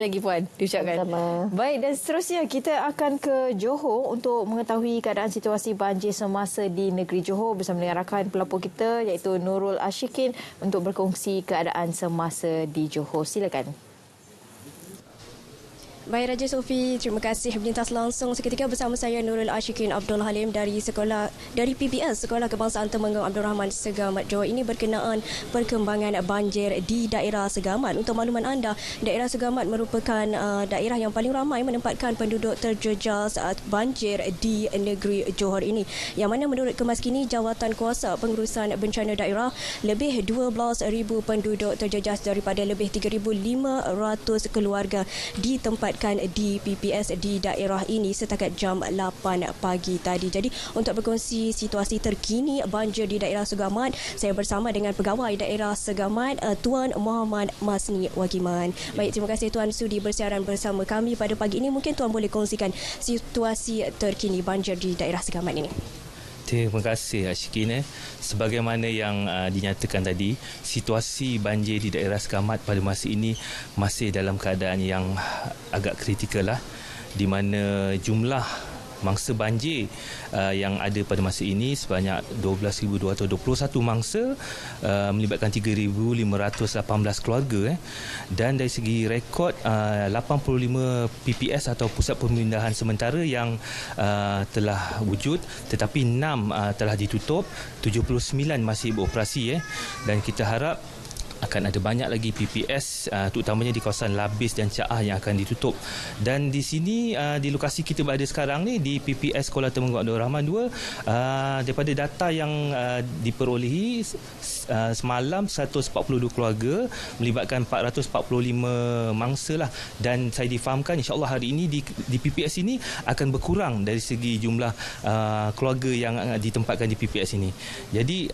Lagi Puan, diucapkan. Sama-sama. Baik, dan seterusnya kita akan ke Johor untuk mengetahui keadaan situasi banjir semasa di negeri Johor bersama dengan rakan pelapor kita iaitu Nurul Ashikin untuk berkongsi keadaan semasa di Johor. Silakan. Baik Raja Sofi, terima kasih berlintas langsung seketika bersama saya Nurul Ashikin Abdul Halim dari PBS Sekolah Kebangsaan Temenggong Abdul Rahman Segamat Johor. Ini berkenaan perkembangan banjir di daerah Segamat. Untuk makluman anda, daerah Segamat merupakan daerah yang paling ramai menempatkan penduduk terjejas banjir di negeri Johor ini. Yang mana menurut kemaskini Jawatan Kuasa Pengurusan Bencana Daerah, lebih 12,000 penduduk terjejas daripada lebih 3,500 keluarga ditempatkan di PPS di daerah ini setakat jam 8 pagi tadi. Jadi untuk berkongsi situasi terkini banjir di daerah Segamat, saya bersama dengan pegawai daerah Segamat, Tuan Muhammad Masni Wagiman. Baik, terima kasih Tuan sudi bersiaran bersama kami pada pagi ini. Mungkin Tuan boleh kongsikan situasi terkini banjir di daerah Segamat ini. Terima kasih Ashikin. Sebagaimana yang dinyatakan tadi, situasi banjir di daerah Segamat pada masa ini masih dalam keadaan yang agak kritikal lah, di mana jumlah mangsa banjir yang ada pada masa ini sebanyak 12,221 mangsa, melibatkan 3,518 keluarga, dan dari segi rekod 85 PPS atau pusat pemindahan sementara yang telah wujud, tetapi 6 telah ditutup, 79 masih beroperasi, dan kita harap akan ada banyak lagi PPS terutamanya di kawasan Labis dan Caah yang akan ditutup. Dan di sini di lokasi kita berada sekarang ni di PPS Sekolah Temenggong Abdul Rahman 2, daripada data yang diperolehi semalam 142 keluarga melibatkan 445 mangsa lah, dan saya difahamkan insya-Allah hari ini di PPS ini akan berkurang dari segi jumlah keluarga yang ditempatkan di PPS ini. Jadi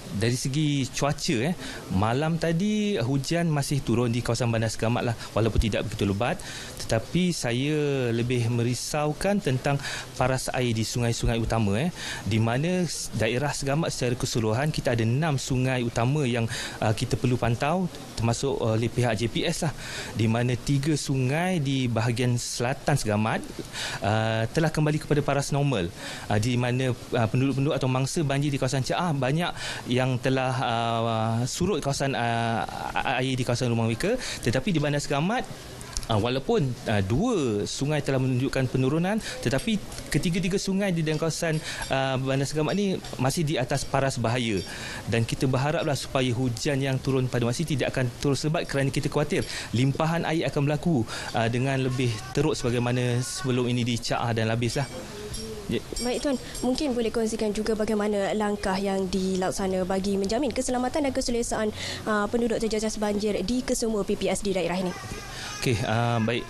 dari segi cuaca, malam tadi hujan masih turun di kawasan Bandar Segamat lah, walaupun tidak begitu lebat, tetapi saya lebih merisaukan tentang paras air di sungai-sungai utama, di mana daerah Segamat secara keseluruhan kita ada 6 sungai utama yang kita perlu pantau, termasuk oleh pihak JPS lah, di mana 3 sungai di bahagian selatan Segamat telah kembali kepada paras normal, di mana penduduk-penduduk atau mangsa banjir di kawasan Caah banyak yang telah surut kawasan air di kawasan rumah mereka. Tetapi di Bandar Segamat, walaupun 2 sungai telah menunjukkan penurunan, tetapi ketiga-tiga sungai di dalam kawasan Bandar Segamat ni masih di atas paras bahaya, dan kita berharaplah supaya hujan yang turun pada masa ini tidak akan terus lebat, kerana kita khawatir limpahan air akan berlaku dengan lebih teruk sebagaimana sebelum ini di Caah dan Labis lah. Baik Tuan, mungkin boleh kongsikan juga bagaimana langkah yang dilaksana bagi menjamin keselamatan dan keselesaan penduduk terjejas banjir di kesemua PPS di daerah ini. Okey, baik.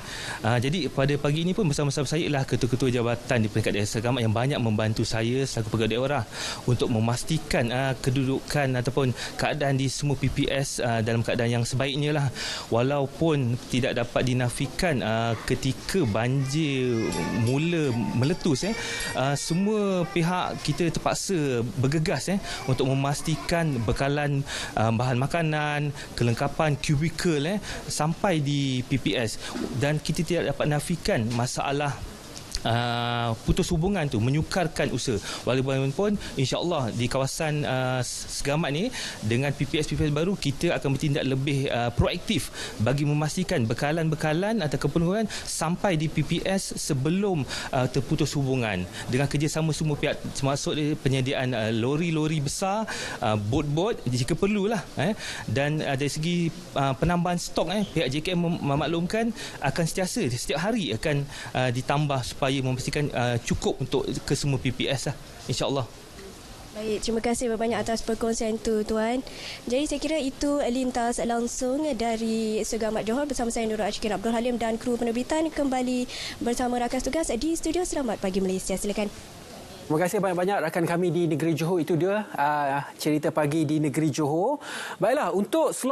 Jadi pada pagi ini pun bersama-sama saya ialah ketua-ketua jabatan di peringkat daerah Segamat yang banyak membantu saya selaku pegawai daerah untuk memastikan kedudukan ataupun keadaan di semua PPS dalam keadaan yang sebaiknya lah. Walaupun tidak dapat dinafikan ketika banjir mula meletus, semua pihak kita terpaksa bergegas untuk memastikan bekalan bahan makanan, kelengkapan kubikel sampai di PPS, dan kita tidak dapat nafikan masalah putus hubungan tu menyukarkan usaha. Walaupun insya-Allah di kawasan Segamat ni dengan PPS baru kita akan bertindak lebih proaktif bagi memastikan bekalan-bekalan atau keperluan sampai di PPS sebelum terputus hubungan, dengan kerjasama semua pihak, termasuk penyediaan lori-lori besar, bot-bot jika perlulah, dan dari segi penambahan stok, pihak JKM memaklumkan akan sentiasa setiap hari akan ditambah supaya memastikan cukup untuk ke semua PPS lah, insya-Allah. Baik, terima kasih banyak atas perkongsian itu Tuan. Jadi saya kira itu lintas langsung dari Segamat Johor bersama saya Nurul Ashikin Abdul Halim dan kru penerbitan kembali bersama rakan tugas di studio. Selamat pagi Malaysia, silakan. Terima kasih banyak-banyak rakan kami di negeri Johor. Itu dia cerita pagi di negeri Johor. Baiklah, untuk